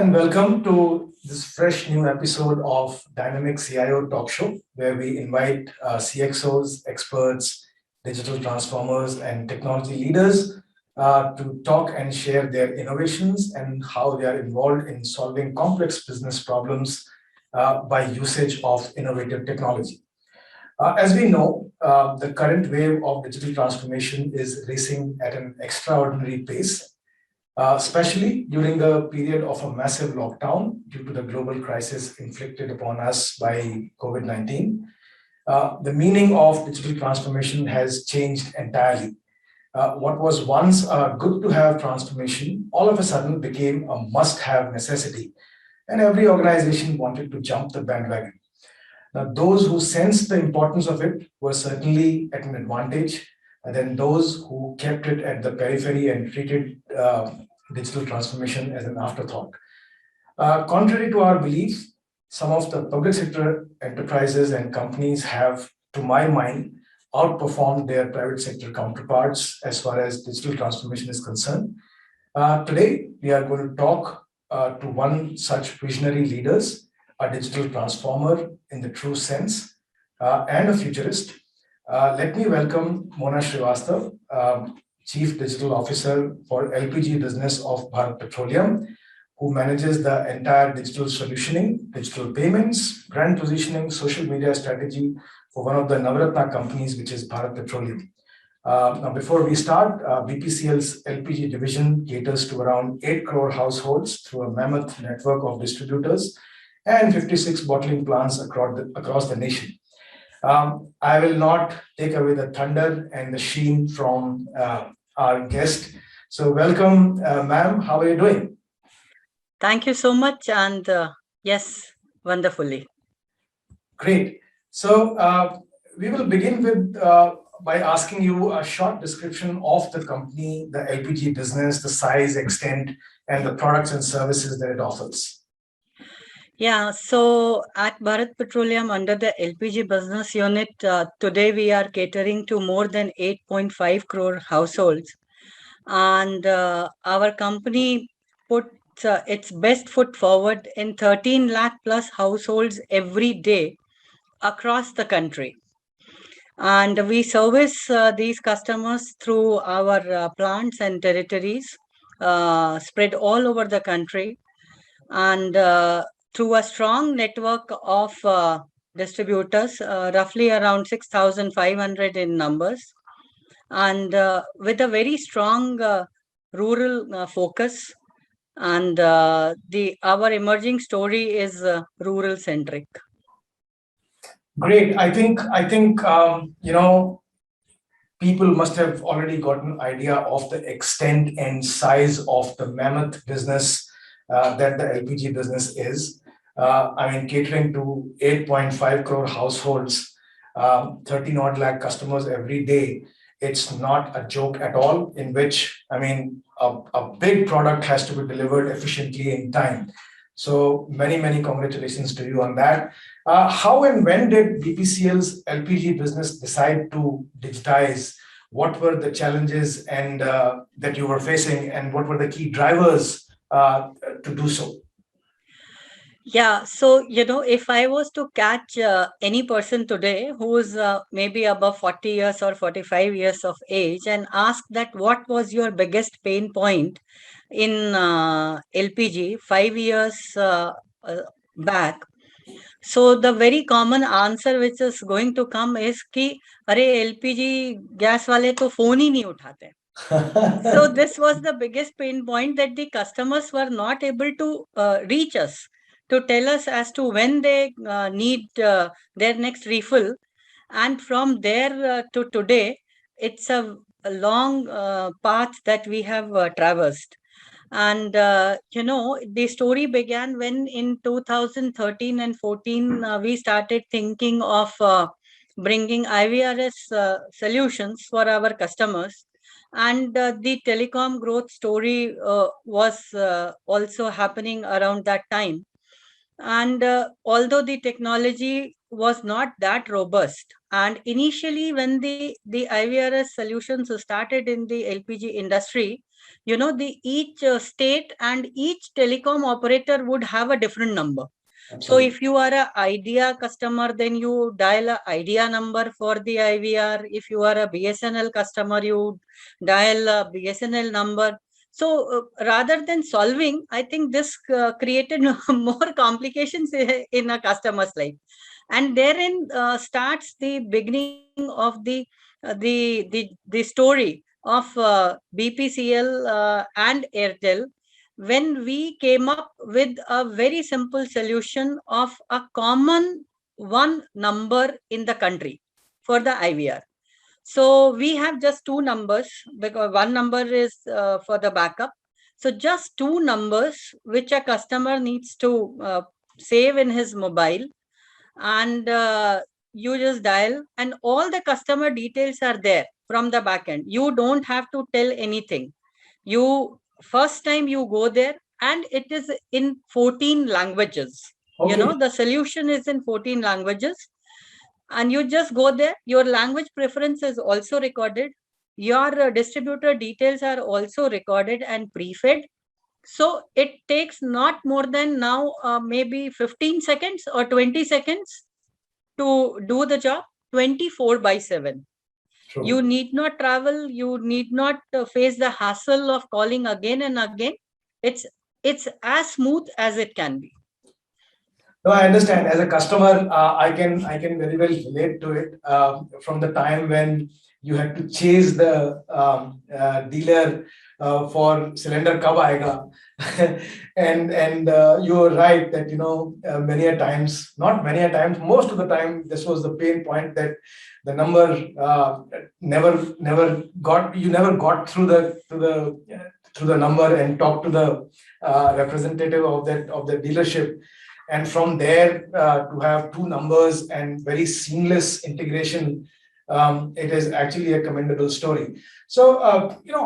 and welcome to this fresh new episode of Dynamic CIO Talk Show, where we invite CXOs, experts, digital transformers, and technology leaders to talk and share their innovations and how they are involved in solving complex business problems by usage of innovative technology. As we know, the current wave of digital transformation is racing at an extraordinary pace, especially during the period of a massive lockdown due to the global crisis inflicted upon us by COVID 19. The meaning of digital transformation has changed entirely. What was once a good to have transformation all of a sudden became a must have necessity, and every organization wanted to jump the bandwagon. Now, those who sensed the importance of it were certainly at an advantage, and then those who kept it at the periphery and treated digital transformation as an afterthought. Contrary to our belief, some of the public sector enterprises and companies have, to my mind, outperformed their private sector counterparts as far as digital transformation is concerned. Today, we are going to talk to one such visionary leaders, a digital transformer in the true sense, and a futurist. Let me welcome Mona Srivastav, Chief Digital Officer for LPG business of Bharat Petroleum, who manages the entire digital solutioning, digital payments, brand positioning, social media strategy for one of the Navratna companies, which is Bharat Petroleum. Now, before we start, BPCL's LPG division caters to around 8 crore households through a mammoth network of distributors and 56 bottling plants across the nation. I will not take away the thunder and the sheen from our guest. So, welcome, ma'am. How are you doing? Thank you so much. And yes, wonderfully. Great. So, we will begin with by asking you a short description of the company, the LPG business, the size, extent, and the products and services that it offers. Yeah, so at Bharat Petroleum, under the LPG business unit, today we are catering to more than 8.5 crore households. And our company puts its best foot forward in 13 lakh plus households every day across the country. And we service these customers through our plants and territories spread all over the country. And through a strong network of distributors, roughly around 6,500 in numbers, and with a very strong rural focus. And our emerging story is rural centric. Great. People must have already got an idea of the extent and size of the mammoth business that the LPG business is. Catering to 8.5 crore households, 13 odd lakh customers every day. It's not a joke at all, in which, a big product has to be delivered efficiently in time. So many congratulations to you on that. How and when did BPCL's LPG business decide to digitize? What were the challenges and that you were facing, and what were the key drivers to do so? Yeah, so if I was to catch any person today who's maybe above 40 years or 45 years of age and ask that what was your biggest pain point in LPG 5 years back, so the very common answer which is going to come is कि अरे LPG gas वाले तो phone ही नहीं उठाते. So this was the biggest pain point, that the customers were not able to reach us to tell us as to when they need their next refill. And from there to today, it's a long path that we have traversed. And the story began when in 2013 and 14 we started thinking of bringing IVRS solutions for our customers. And the telecom growth story was also happening around that time. And although the technology was not that robust, And initially, when the IVRS solutions started in the LPG industry, the each state and each telecom operator would have a different number. So Absolutely. if you are a Idea customer, then you dial a Idea number for the IVR. If you are a BSNL customer, you dial a BSNL number. So rather than solving, I think this created more complications in a customer's life. And therein starts the beginning of the story of BPCL and Airtel, when we came up with a very simple solution of a common one number in the country for the IVR. So we have just two numbers, because one number is for the backup. So just two numbers which a customer needs to save in his mobile, and you just dial, and all the customer details are there from the backend. You don't have to tell anything. You first time you go there, and it is in 14 languages. Okay. The solution is in 14 languages, and you just go there. Your language preference is also recorded. Your distributor details are also recorded and pre-fed. So it takes not more than now maybe 15 seconds or 20 seconds to do the job 24 by 7. True. You need not travel. You need not face the hassle of calling again and again. It's as smooth as it can be. No, I understand. As a customer, I can very well relate to it. From the time when you had to chase the dealer for cylinder kab aayega, and you were right that many a times, not many a times, most of the time, this was the pain point, that the number never got through the number and talk to the representative of the dealership. And from there, to have two numbers and very seamless integration, it is actually a commendable story. So,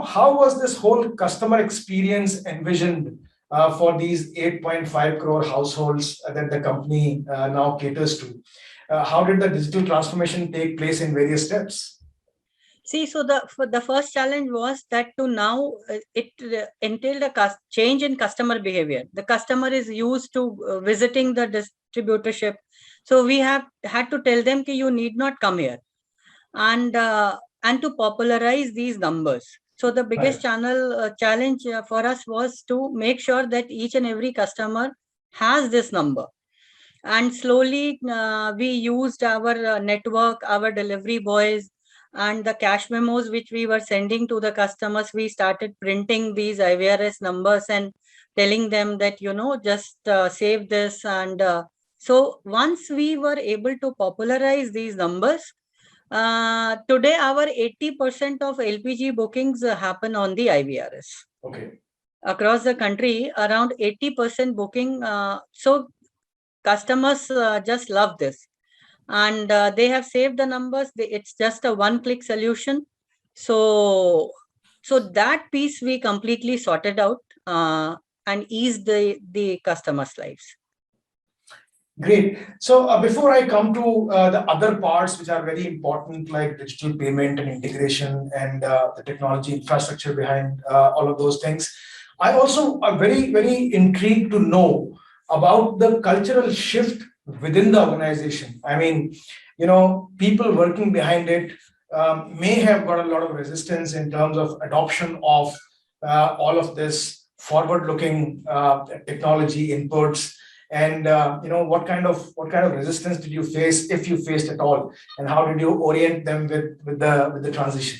how was this whole customer experience envisioned for these 8.5 crore households that the company now caters to? How did the digital transformation take place in various steps? See, so the first challenge was that to now it entailed a change in customer behavior. The customer is used to visiting the distributorship, so we have had to tell them that you need not come here, and to popularize these numbers. So the biggest challenge for us was to make sure that each and every customer has this number. And slowly we used our network, our delivery boys, and the cash memos which we were sending to the customers. We started printing these IVRS numbers and telling them that just save this. And so once we were able to popularize these numbers, today our 80% of LPG bookings happen on the IVRS. Okay. Across the country, around 80% booking. So customers just love this, and they have saved the numbers. It's just a one-click solution. So that piece we completely sorted out and eased the customers' lives. Great. So before I come to the other parts which are very important, like digital payment and integration and the technology infrastructure behind all of those things, I also am very, very intrigued to know about the cultural shift within the organization. I mean, people working behind it may have got a lot of resistance in terms of adoption of all of this forward-looking technology inputs. And what kind of resistance did you face, if you faced at all, and how did you orient them with the transition?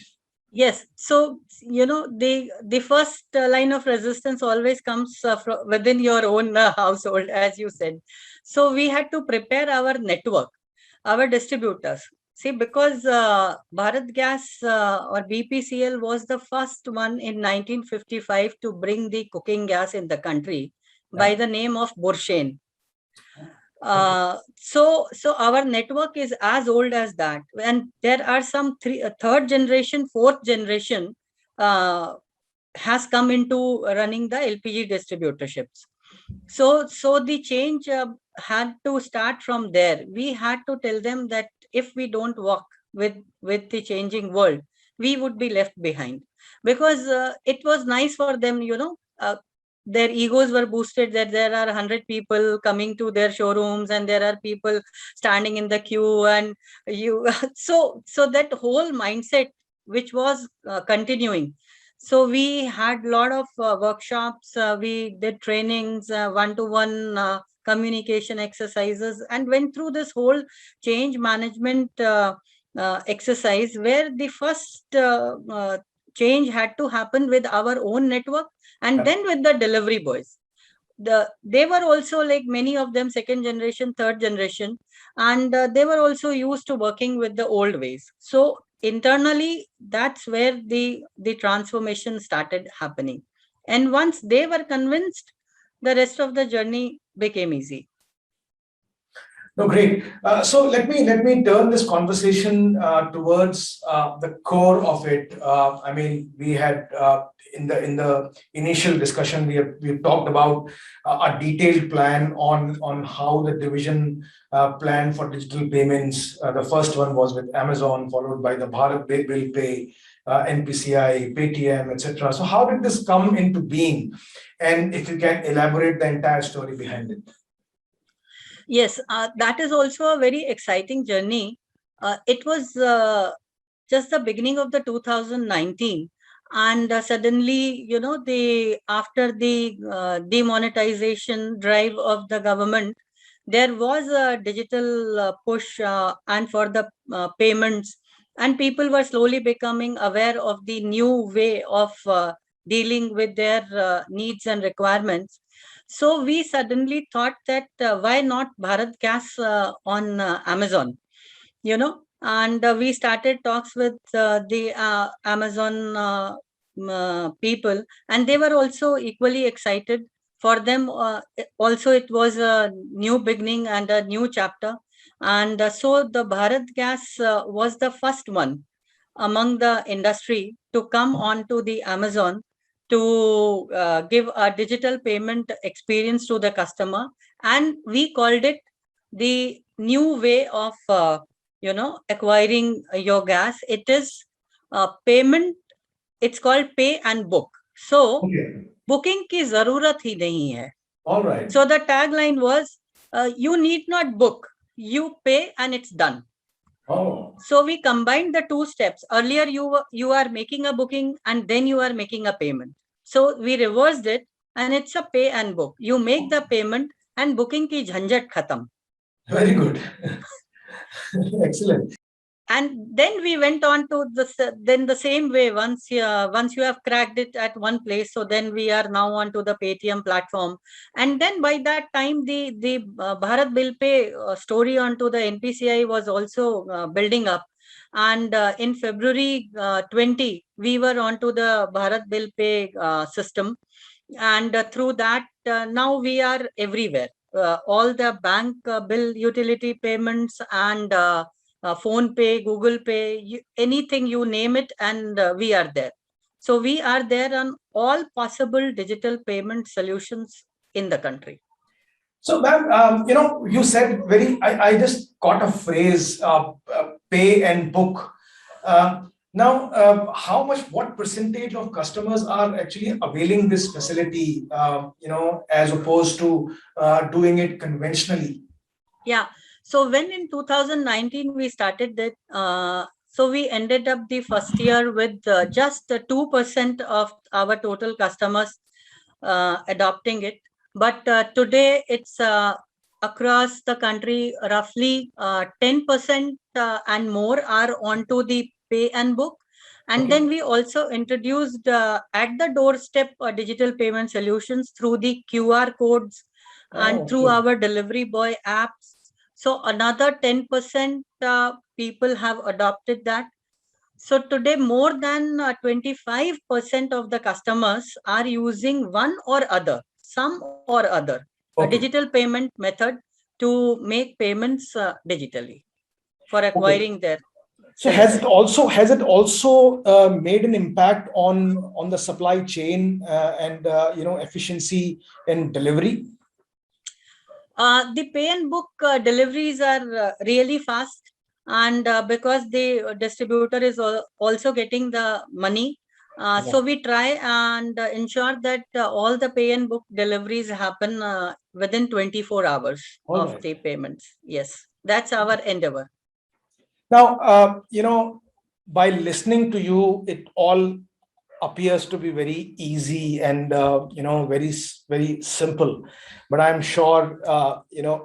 Yes. So, the first line of resistance always comes from within your own household, as you said. So we had to prepare our network, our distributors. See, because Bharat Gas or BPCL was the first one in 1955 to bring the cooking gas in the country by the name of Borshane. So our network is as old as that, and there are some third generation, fourth generation has come into running the LPG distributorships. So the change had to start from there. We had to tell them that if we don't walk with the changing world, we would be left behind. Because it was nice for them, their egos were boosted that there are 100 people coming to their showrooms and there are people standing in the queue, and you so that whole mindset which was continuing. So we had a lot of workshops, we did trainings, one-to-one communication exercises, and went through this whole change management exercise, where the first change had to happen with our own network, and then with the delivery boys. They were also, like many of them, second generation, third generation, and they were also used to working with the old ways. So internally, that's where the transformation started happening. And once they were convinced, the rest of the journey became easy. No, great. So let me turn this conversation towards the core of it. I mean, we had in the initial discussion we talked about a detailed plan on how the division plan for digital payments. The first one was with Amazon, followed by the Bharat Bill Pay, NPCI, Paytm, etc. So how did this come into being? And if you can elaborate the entire story behind it. Yes, that is also a very exciting journey. It was just the beginning of the 2019, and suddenly, the after the demonetization drive of the government, there was a digital push, and for the payments, and people were slowly becoming aware of the new way of dealing with their needs and requirements. So we suddenly thought that why not Bharat Gas on Amazon, and we started talks with the Amazon people, and they were also equally excited. For them, also it was a new beginning and a new chapter. And so the Bharat Gas was the first one among the industry to come on to the Amazon to give a digital payment experience to the customer. And we called it the new way of acquiring your gas. It is payment. It's called pay and book. So Okay. booking की जरूरत ही नहीं है. All right. So the tagline was, you need not book, you pay and it's done. Oh. So we combined the two steps. Earlier, you are making a booking and then you are making a payment. So we reversed it, and it's a pay and book. You make the payment and booking ki jhanjat khatam. Very good. Excellent. And then we went on to the same way. Once you have cracked it at one place, so then we are now on to the Paytm platform. And then by that time, the Bharat Bill Pay story onto the NPCI was also building up. And in February 20, we were onto the Bharat Bill Pay system. And through that, now we are everywhere. All the bank bill utility payments and Phone Pay, Google Pay, anything you name it, and we are there. So we are there on all possible digital payment solutions in the country. So, ma'am, you said I just caught a phrase, pay and book. What percentage of customers are actually availing this facility, as opposed to doing it conventionally? Yeah. So when in 2019 we started that, so we ended up the first year with just 2% of our total customers adopting it. But today it's across the country, roughly 10% and more are onto the pay and book. And Okay. then we also introduced at the doorstep digital payment solutions through the QR codes and through good. our delivery boy apps. So another 10% people have adopted that. So today, more than 25% of the customers are using one or other, some or other, a Okay. digital payment method to make payments digitally for acquiring their. So has it also made an impact on the supply chain and efficiency in delivery? The pay and book deliveries are really fast. and because the distributor is also getting the money, so we try and ensure that all the pay and book deliveries happen within 24 hours All of right. the payments. Yes, that's our endeavor. Now, by listening to you, it all appears to be very easy and very simple. But I'm sure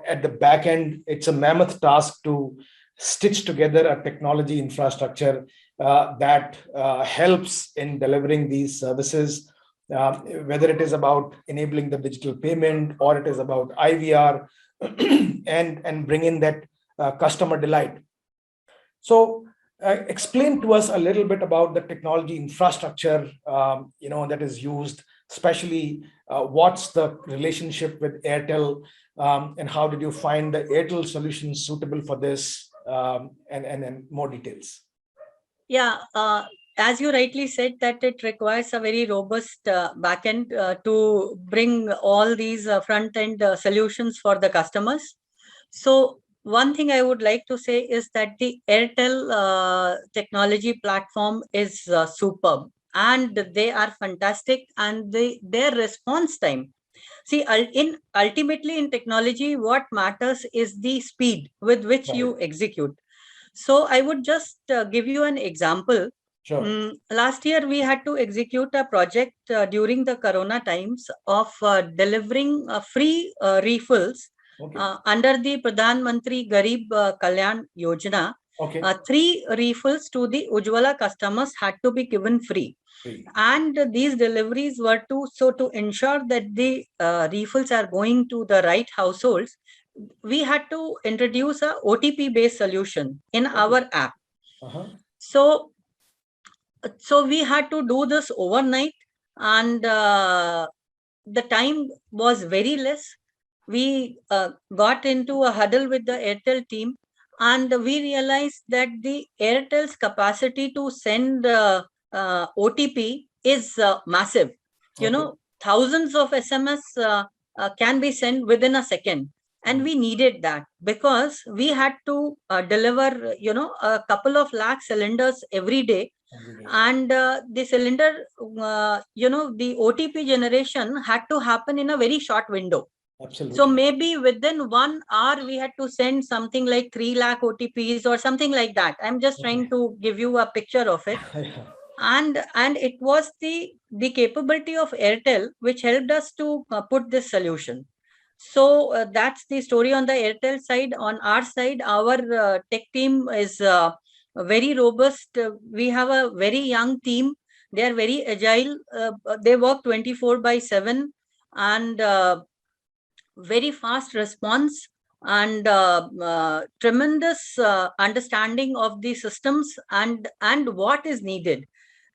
at the back end, it's a mammoth task to stitch together a technology infrastructure that helps in delivering these services. Whether it is about enabling the digital payment or it is about IVR and bring in that customer delight. So, explain to us a little bit about the technology infrastructure, that is used, especially what's the relationship with Airtel, and how did you find the Airtel solution suitable for this, and more details. Yeah, as you rightly said, that it requires a very robust backend to bring all these front-end solutions for the customers. So one thing I would like to say is that the Airtel technology platform is superb, and they are fantastic, and their response time. See, ultimately in technology, what matters is the speed with which you execute. So I would just give you an example. Sure. Last year, we had to execute a project during the Corona times of delivering free refills under the Pradhan Mantri Garib Kalyan Yojana. Okay. 3 refills to the Ujjwala customers had to be given free. And these deliveries were to ensure that the refills are going to the right households. We had to introduce a OTP based solution in our app. So we had to do this overnight, and the time was very less. We got into a huddle with the Airtel team, and we realized that the Airtel's capacity to send OTP is massive. Thousands of SMS can be sent within a second. And we needed that because we had to deliver, a couple of lakh cylinders every day. And the cylinder, the OTP generation had to happen in a very short window. Absolutely. So maybe within 1 hour, we had to send something like 3 lakh OTPs or something like that. I'm just trying to give you a picture of it. And it was the capability of Airtel which helped us to put this solution. So that's the story on the Airtel side. On our side, our tech team is very robust. We have a very young team. They are very agile. They work 24/7 and very fast response and tremendous understanding of the systems and what is needed.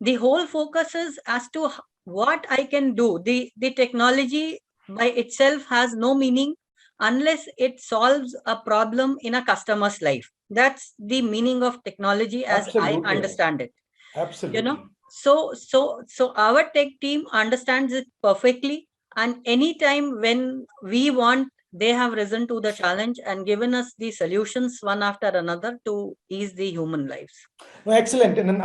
The whole focus is as to what I can do. The technology by itself has no meaning unless it solves a problem in a customer's life. That's the meaning of technology as I understand it. Absolutely. So our tech team understands it perfectly, and anytime when we want, they have risen to the challenge and given us the solutions one after another to ease the human lives. No, excellent. And then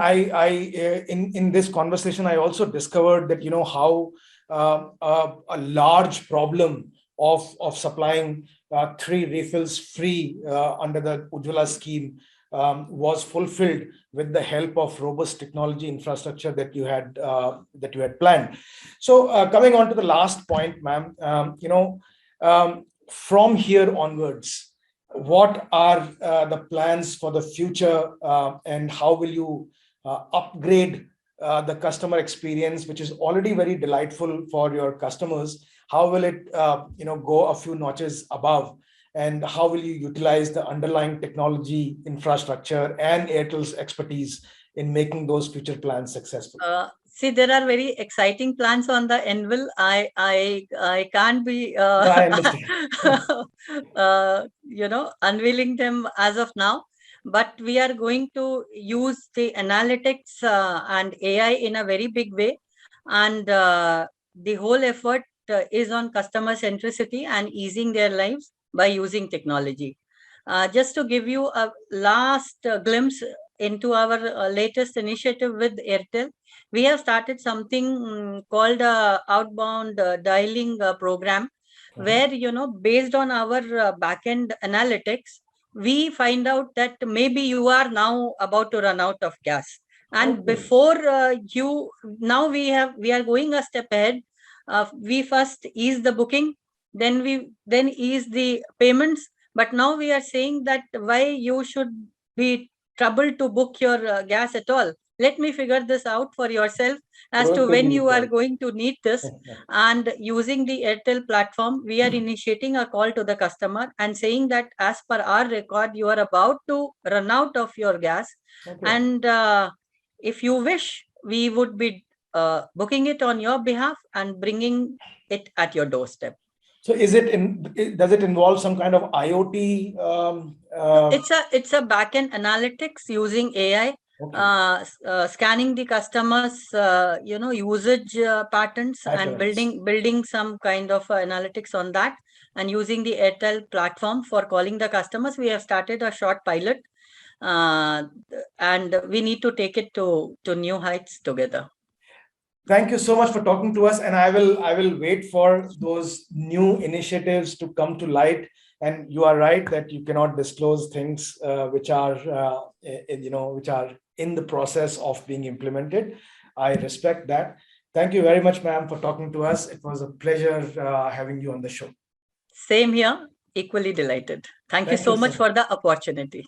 in this conversation, I also discovered that how a large problem of supplying 3 refills free under the Ujjwala scheme was fulfilled with the help of robust technology infrastructure that you had planned. So coming on to the last point, ma'am, from here onwards, what are the plans for the future, and how will you upgrade the customer experience, which is already very delightful for your customers? How will it go a few notches above, and how will you utilize the underlying technology infrastructure and Airtel's expertise in making those future plans successful? See, there are very exciting plans on the anvil. I can't be I understand. unveiling them as of now, but we are going to use the analytics and AI in a very big way, and the whole effort is on customer centricity and easing their lives by using technology. Just to give you a last glimpse into our latest initiative with Airtel, we have started something called outbound dialing program, where, based on our backend analytics, we find out that maybe you are now about to run out of gas. And Okay. before now we are going a step ahead. We first ease the booking, then ease the payments. But now we are saying that why you should be troubled to book your gas at all. Let me figure this out for yourself as to when you are going to need this. And using the Airtel platform, we are initiating a call to the customer and saying that as per our record, you are about to run out of your gas. Okay. And if you wish, we would be booking it on your behalf and bringing it at your doorstep. So does it involve some kind of IoT? It's a backend analytics using AI, scanning the customers, usage patterns, and building some kind of analytics on that, and using the Airtel platform for calling the customers. We have started a short pilot, and we need to take it to new heights together. Thank you so much for talking to us, and I will wait for those new initiatives to come to light. And you are right that you cannot disclose things which are in the process of being implemented. I respect that. Thank you very much, ma'am, for talking to us. It was a pleasure having you on the show. Same here. Equally delighted. Thank you so much for the opportunity.